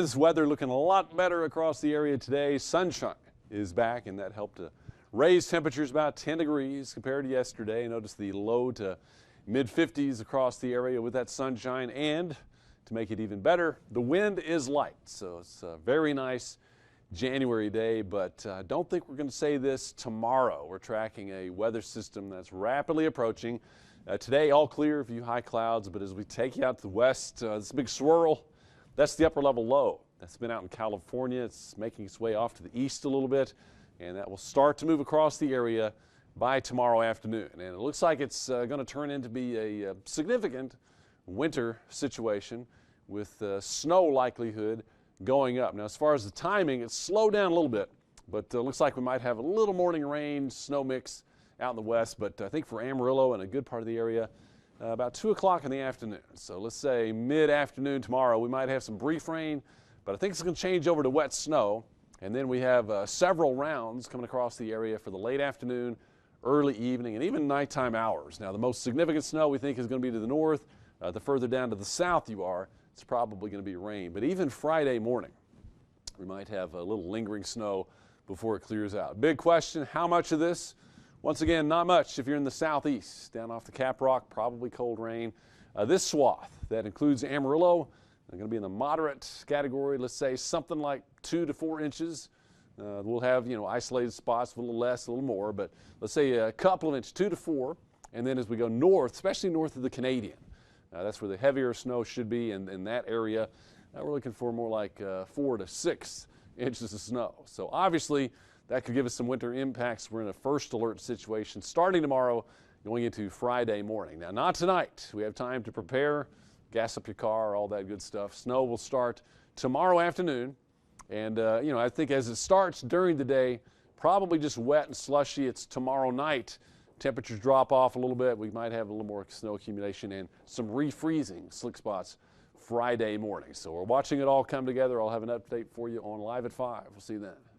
This weather looking a lot better across the area today. Sunshine is back, and that helped to raise temperatures about 10 degrees compared to yesterday. Notice the low to mid 50s across the area with that sunshine, and to make it even better, the wind is light. So it's a very nice January day, but I don't think we're going to say this tomorrow. We're tracking a weather system that's rapidly approaching. Today, all clear, a few high clouds, but as we take you out to the west, this big swirl, that's the upper level low. That's been out in California. It's making its way off to the east a little bit, and that will start to move across the area by tomorrow afternoon. And it looks like it's going to turn into be a significant winter situation with snow likelihood going up. Now, as far as the timing, it's slowed down a little bit, but looks like we might have a little morning rain, snow mix out in the west. But I think for Amarillo and a good part of the area, about 2 o'clock in the afternoon. So let's say mid-afternoon tomorrow, we might have some brief rain, but I think it's going to change over to wet snow. And then we have several rounds coming across the area for the late afternoon, early evening, and even nighttime hours. Now, the most significant snow we think is going to be to the north. The further down to the south you are, it's probably going to be rain. But even Friday morning, we might have a little lingering snow before it clears out. Big question, how much of this? Once again, not much if you're in the southeast. Down off the Caprock, probably cold rain. This swath, that includes Amarillo, they're going to be in the moderate category. Let's say something like 2 to 4 inches. We'll have, isolated spots, a little less, a little more, but let's say a couple of inches, 2 to 4. And then as we go north, especially north of the Canadian, that's where the heavier snow should be in that area. We're looking for more like 4 to 6 inches of snow. So obviously, that could give us some winter impacts. We're in a first alert situation starting tomorrow, going into Friday morning. Now, not tonight. We have time to prepare, gas up your car, all that good stuff. Snow will start tomorrow afternoon. And, I think as it starts during the day, probably just wet and slushy. It's tomorrow night. Temperatures drop off a little bit. We might have a little more snow accumulation and some refreezing slick spots Friday morning. So we're watching it all come together. I'll have an update for you on Live at 5. We'll see you then.